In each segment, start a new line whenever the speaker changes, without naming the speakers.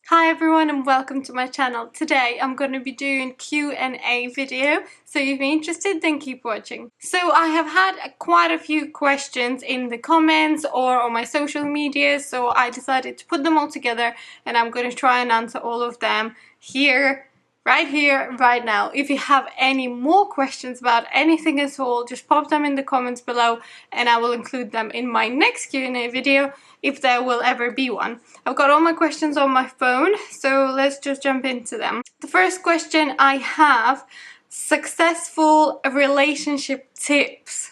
Hi everyone and welcome to my channel. Today I'm going to be doing Q&A video, so if you're interested then keep watching. So I have had quite a few questions in the comments or on my social media, so I decided to put them all together and I'm going to try and answer all of them here, right now. If you have any more questions about anything at all, just pop them in the comments below and I will include them in my next Q&A video if there will ever be one. I've got all my questions on my phone, so let's just jump into them. The first question I have, successful relationship tips.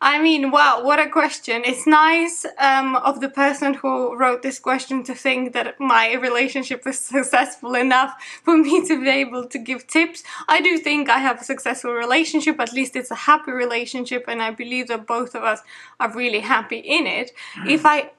I mean, wow, what a question. It's nice of the person who wrote this question to think that my relationship is successful enough for me to be able to give tips. I do think I have a successful relationship, at least it's a happy relationship, and I believe that both of us are really happy in it. If I...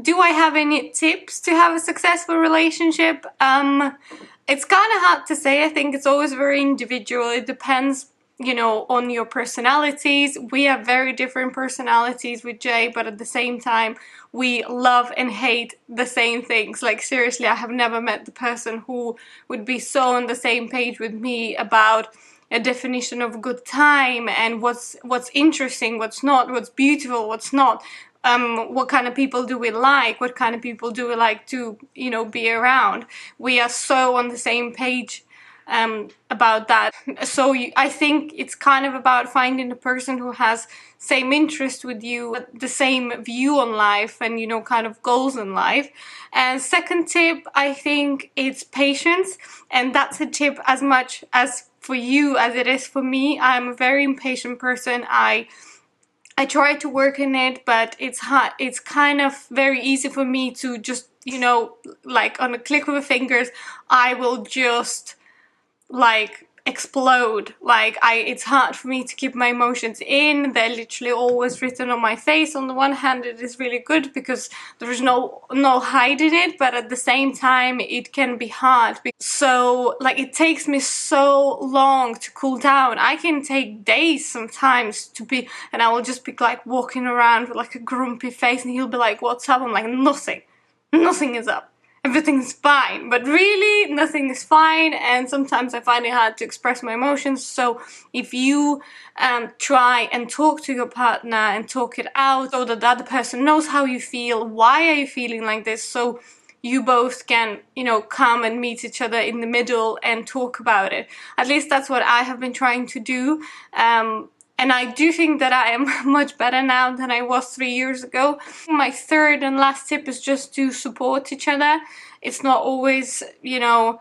Do I have any tips to have a successful relationship? It's kind of hard to say. I think it's always very individual. It depends, you know, on your personalities. We have very different personalities with Jay, but at the same time, we love and hate the same things. Like, seriously, I have never met the person who would be so on the same page with me about a definition of good time and what's interesting, what's not, what's beautiful, what's not. What kind of people do we like? What kind of people do we like to, you know, be around? We are so on the same page about that. So I think it's kind of about finding a person who has same interest with you, the same view on life and, you know, kind of goals in life. And second tip, I think it's patience, and that's a tip as much as for you as it is for me. I'm a very impatient person. I try to work in it, but it's hard. It's kind of very easy for me to just, you know, like on a click of the fingers, I will just like explode. Like it's hard for me to keep my emotions in. They're literally always written on my face. On the one hand, it is really good because there is no hiding it, but at the same time it can be hard. So like it takes me so long to cool down. I can take days sometimes to be, and I will just be like walking around with like a grumpy face and he'll be like, what's up? I'm like, nothing is up. Everything's fine, but really nothing is fine, and sometimes I find it hard to express my emotions. So if you try and talk to your partner and talk it out so that the other person knows how you feel, why are you feeling like this, so you both can, you know, come and meet each other in the middle and talk about it. At least that's what I have been trying to do. And I do think that I am much better now than I was 3 years ago. My third and last tip is just to support each other. It's not always, you know,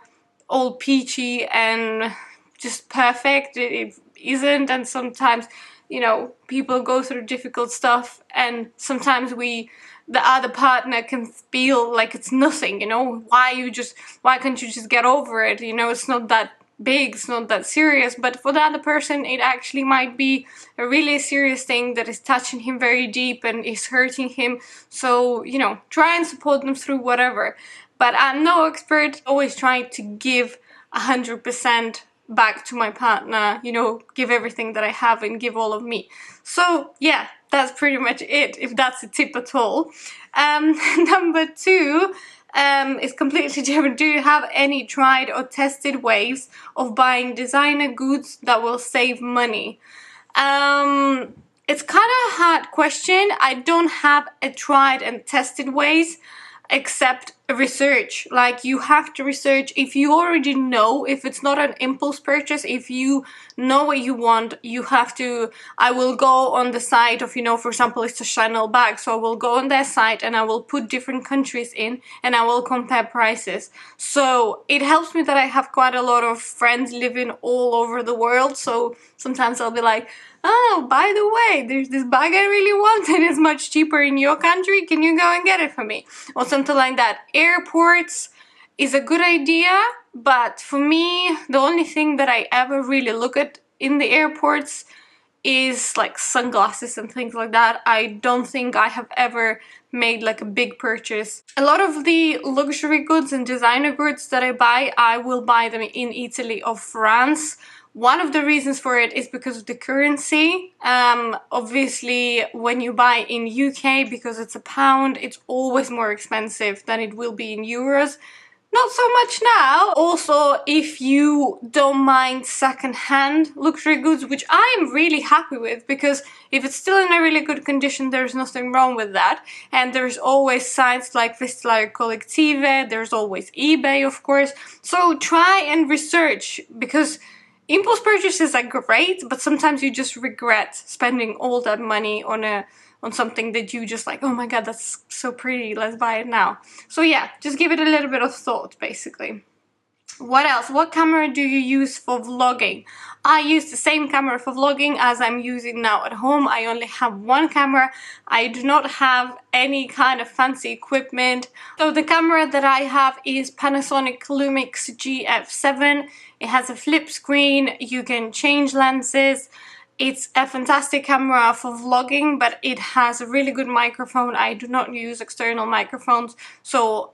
all peachy and just perfect. It isn't, and sometimes, you know, people go through difficult stuff, and sometimes the other partner can feel like it's nothing, you know, why can't you just get over it, you know, it's not that big, it's not that serious. But for the other person it actually might be a really serious thing that is touching him very deep and is hurting him. So, you know, try and support them through whatever. But I'm no expert. Always trying to give 100% back to my partner, you know, give everything that I have and give all of me. So yeah, that's pretty much it, if that's a tip at all. Number two is completely different. Do you have any tried or tested ways of buying designer goods that will save money? It's kind of a hard question. I don't have a tried and tested ways except research. Like, you have to research. If you already know, if it's not an impulse purchase, if you know what you want, you have to, I will go on the site of, you know, for example, it's a Chanel bag, so I will go on their site and I will put different countries in and I will compare prices. So it helps me that I have quite a lot of friends living all over the world, so sometimes I'll be like, oh, by the way, there's this bag I really want and it's much cheaper in your country, can you go and get it for me? Or something like that. Airports is a good idea, but for me, the only thing that I ever really look at in the airports is like sunglasses and things like that. I don't think I have ever made like a big purchase. A lot of the luxury goods and designer goods that I buy, I will buy them in Italy or France, One of the reasons for it is because of the currency. Obviously, when you buy in UK, because it's a pound, it's always more expensive than it will be in euros. Not so much now. Also, if you don't mind second-hand luxury goods, which I am really happy with, because if it's still in a really good condition, there's nothing wrong with that. And there's always sites like Vestilario Collective, there's always eBay, of course. So try and research, because impulse purchases are great, but sometimes you just regret spending all that money on something that you just like, oh my god, that's so pretty, let's buy it now. So yeah, just give it a little bit of thought, basically. What else? What camera do you use for vlogging? I use the same camera for vlogging as I'm using now at home. I only have one camera. I do not have any kind of fancy equipment. So the camera that I have is Panasonic Lumix GF7. It has a flip screen. You can change lenses. It's a fantastic camera for vlogging, but it has a really good microphone. I do not use external microphones, so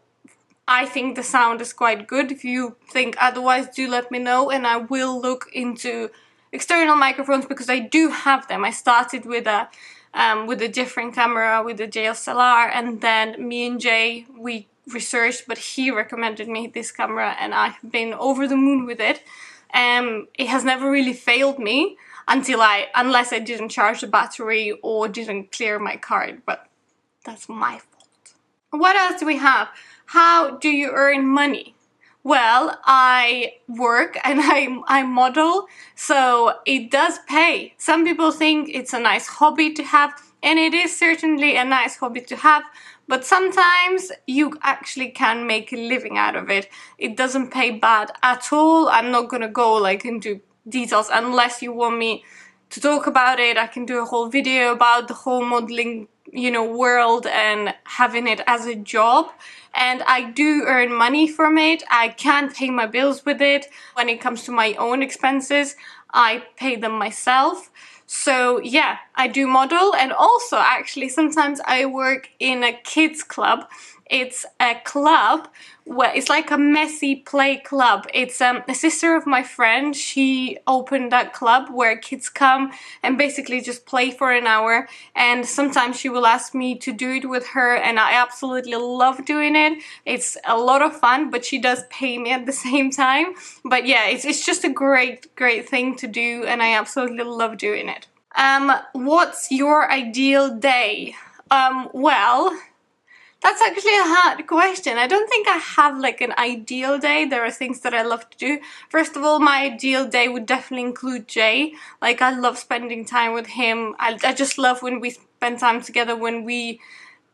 I think the sound is quite good. If you think otherwise, do let me know, and I will look into external microphones because I do have them. I started with a different camera, with the DSLR, and then me and Jay, we researched, but he recommended me this camera, and I've been over the moon with it. It has never really failed me unless I didn't charge the battery or didn't clear my card, but that's my fault. What else do we have? How do you earn money? Well, I work and I model, so it does pay. Some people think it's a nice hobby to have, and it is certainly a nice hobby to have, but sometimes you actually can make a living out of it. It doesn't pay bad at all. I'm not gonna go like into details unless you want me to talk about it. I can do a whole video about the whole modeling, you know, world and having it as a job. And I do earn money from it. I can pay my bills with it. When it comes to my own expenses, I pay them myself. So yeah, I do model, and also actually sometimes I work in a kids club. It's a club where it's like a messy play club. It's a sister of my friend. She opened that club where kids come and basically just play for an hour, and sometimes she will ask me to do it with her, and I absolutely love doing it. It's a lot of fun, but she does pay me at the same time. But yeah, it's just a great thing to do, and I absolutely love doing it. What's your ideal day? Well, that's actually a hard question. I don't think I have like an ideal day. There are things that I love to do. First of all, my ideal day would definitely include Jay. Like, I love spending time with him. I just love when we spend time together, when we,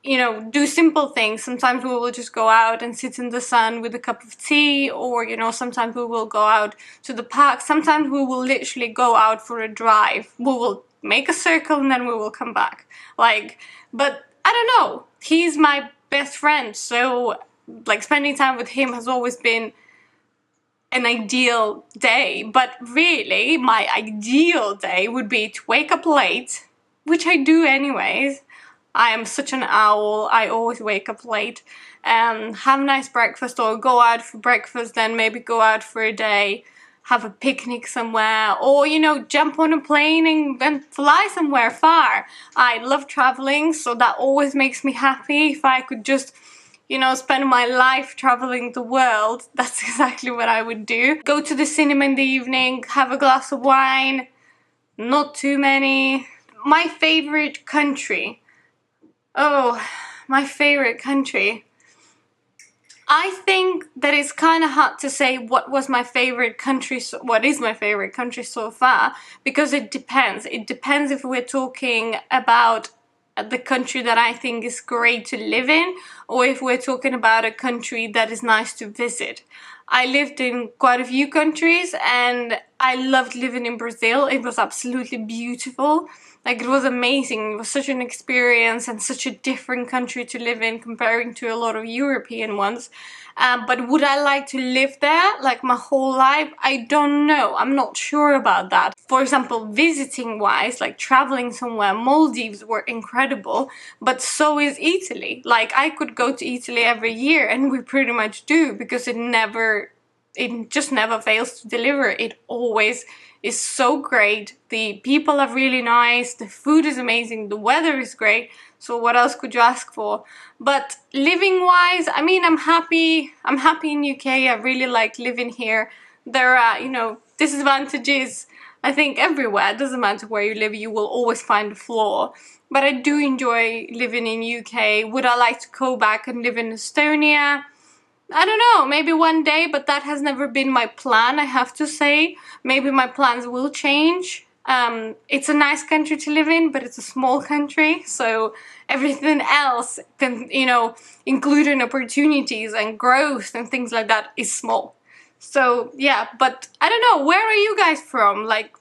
you know, do simple things. Sometimes we will just go out and sit in the sun with a cup of tea, or, you know, sometimes we will go out to the park. Sometimes we will literally go out for a drive. We will make a circle and then we will come back. Like, but I don't know. He's my best friend, so like spending time with him has always been an ideal day. But really, my ideal day would be to wake up late, which I do anyways. I am such an owl. I always wake up late, have a nice breakfast, or go out for breakfast, then maybe go out for a day, have a picnic somewhere, or, you know, jump on a plane and fly somewhere far. I love traveling, so that always makes me happy. If I could just, you know, spend my life traveling the world, that's exactly what I would do. Go to the cinema in the evening, have a glass of wine, not too many. My favorite country. Oh, my favorite country. I think that it's kind of hard to say what is my favorite country so far, because it depends. It depends if we're talking about the country that I think is great to live in, or if we're talking about a country that is nice to visit. I lived in quite a few countries, and I loved living in Brazil. It was absolutely beautiful. Like, it was amazing. It was such an experience and such a different country to live in comparing to a lot of European ones. But would I like to live there like my whole life? I don't know. I'm not sure about that. For example, visiting wise, like traveling somewhere, Maldives were incredible, but so is Italy. Like, I could go to Italy every year, and we pretty much do, because it never it just never fails to deliver. It always is so great. The people are really nice, the food is amazing, the weather is great. So what else could you ask for? But living wise, I mean, I'm happy in UK. I really like living here. There are, you know, disadvantages, I think, everywhere. It doesn't matter where you live, you will always find a flaw. But I do enjoy living in UK. Would I like to go back and live in Estonia? I don't know, maybe one day, but that has never been my plan, I have to say. Maybe my plans will change. It's a nice country to live in, but it's a small country, so everything else, can, you know, including opportunities and growth and things like that, is small. So yeah, but I don't know, where are you guys from? Like,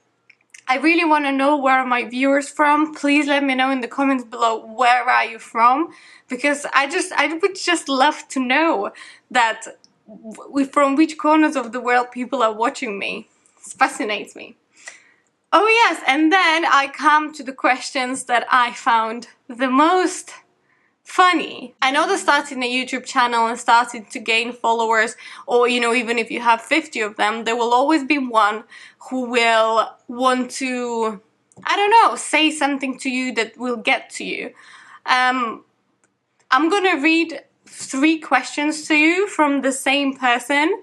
I really want to know where are my viewers from. Please let me know in the comments below, where are you from? Because I would just love to know that from which corners of the world people are watching me. It fascinates me. Oh yes, and then I come to the questions that I found the most funny. I know that starting a YouTube channel and starting to gain followers, or you know, even if you have 50 of them, there will always be one who will want to, I don't know, say something to you that will get to you. I'm gonna read 3 questions to you from the same person.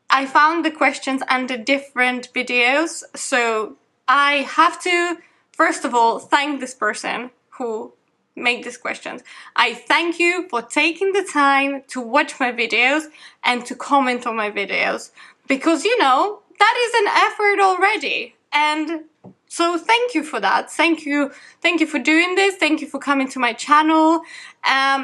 I found the questions under different videos, so I have to, first of all, thank this person who made these questions. I thank you for taking the time to watch my videos and to comment on my videos, because, you know, that is an effort already. And so thank you for that. Thank you for doing this. Thank you for coming to my channel.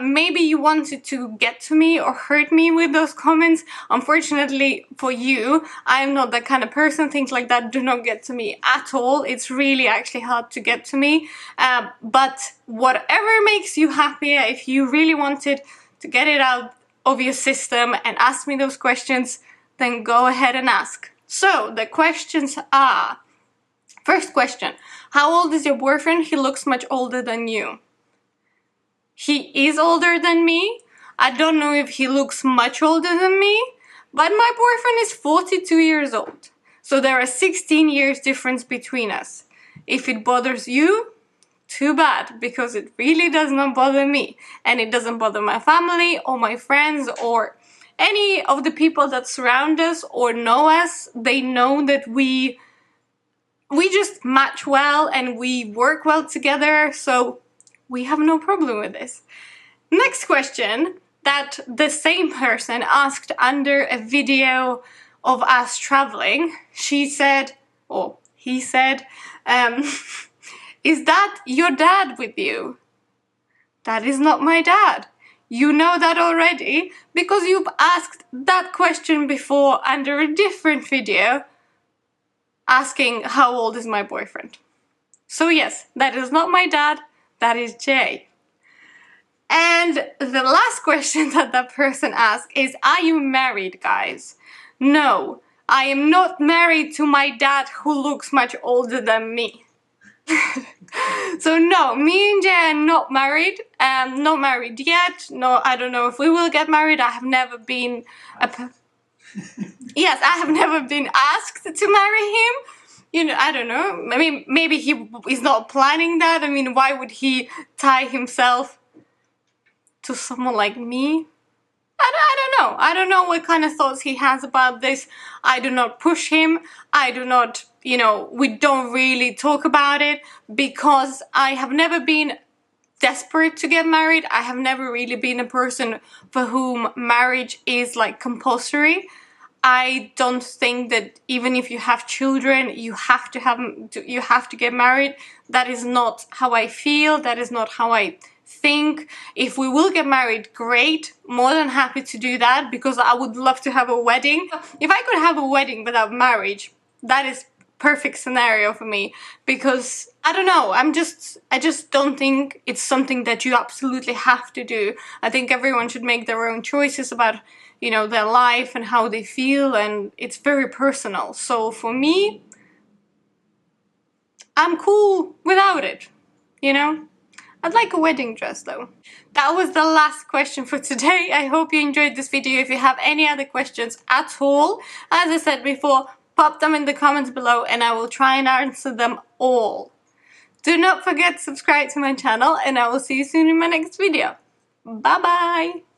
Maybe you wanted to get to me or hurt me with those comments. Unfortunately for you, I'm not that kind of person. Things like that do not get to me at all. It's really actually hard to get to me. But whatever makes you happier, if you really wanted to get it out of your system and ask me those questions, then go ahead and ask. So the questions are, first question, how old is your boyfriend? He looks much older than you. He is older than me. I don't know if he looks much older than me, but my boyfriend is 42 years old. So there are 16 years difference between us. If it bothers you, too bad, because it really does not bother me. And it doesn't bother my family or my friends or any of the people that surround us or know us. They know that we just match well and we work well together, so we have no problem with this. Next question that the same person asked under a video of us traveling. She said, or he said, is that your dad with you? That is not my dad. You know that already because you've asked that question before under a different video, asking how old is my boyfriend. So yes, that is not my dad, that is Jay. And the last question that person asked is, are you married, guys? No, I am not married to my dad who looks much older than me. So no, me and Jay are not married. Not married yet. No, I don't know if we will get married. I have never been yes, I have never been asked to marry him. You know, I don't know. I mean, maybe he is not planning that. I mean, why would he tie himself to someone like me? I don't know. I don't know what kind of thoughts he has about this. I do not push him. I do not, you know, we don't really talk about it because I have never been desperate to get married. I have never really been a person for whom marriage is like compulsory. I don't think that even if you have children, you have to get married. That is not how I feel. That is not how I think. If we will get married, great. More than happy to do that because I would love to have a wedding. If I could have a wedding without marriage, that is perfect scenario for me because I don't know, I just don't think it's something that you absolutely have to do. I think everyone should make their own choices about, you know, their life and how they feel, and it's very personal. So for me, I'm cool without it, you know? I'd like a wedding dress though. That was the last question for today. I hope you enjoyed this video. If you have any other questions at all, as I said before, pop them in the comments below and I will try and answer them all. Do not forget to subscribe to my channel and I will see you soon in my next video. Bye bye!